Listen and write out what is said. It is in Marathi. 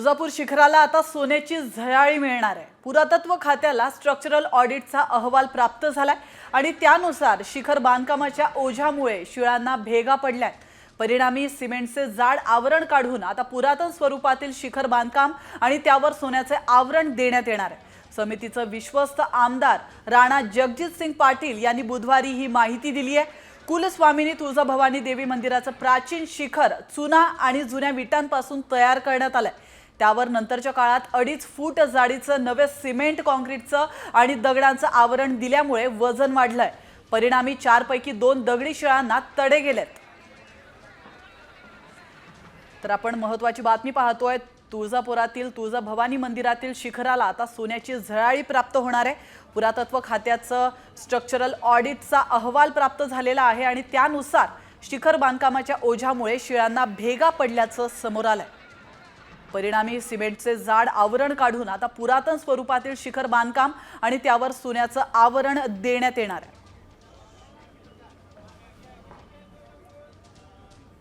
तुळजापूर शिखराला आता सोन्याची झळाळी मिळणार आहे। पुरातत्व खात्याला स्ट्रक्चरल ऑडिटचा अहवाल प्राप्त झालाय आणि त्यानुसार शिखर बांधकामाच्या ओझ्यामुळे शिळांना भेगा पडल्यात। परिणामी सिमेंटचे जाड आवरण काढून आता पुरातन स्वरूपातील शिखर बांधकाम आणि त्यावर सोन्याचे आवरण देण्यात येणार आहे। समितीचे विश्वस्त आमदार राणा जगजित सिंग पाटील यांनी बुधवारी ही माहिती दिली आहे। कुलस्वामिनी तुळजाभवानी देवी मंदिराचं प्राचीन शिखर चुना आणि जुन्या विटांपासून तयार करण्यात आलंय। त्यावर नंतरच्या काळात 2.5 फूट जाडीचं नवे सिमेंट काँक्रीटचं आणि दगडांचं आवरण दिल्यामुळे वजन वाढलंय। परिणामी 4 पैकी 2 दगडी शिळांना तडे गेलेत। तर आपण महत्त्वाची बातमी पाहतोय। तुळजापुरातील तुळजाभवानी मंदिरातील शिखराला आता सोन्याची झळाळी प्राप्त होणार आहे। पुरातत्व खात्याचं स्ट्रक्चरल ऑडिटचा अहवाल प्राप्त झालेला आहे आणि त्यानुसार शिखर बांधकामाच्या ओझ्यामुळे शिळांना भेगा पडल्याचं समोर आलंय। परिणामी सिमेंटचे जाड आवरण काढून आता पुरातन स्वरूपातील शिखर बांधकाम आणि त्यावर सोन्याचं आवरण देण्यात येणार आहे।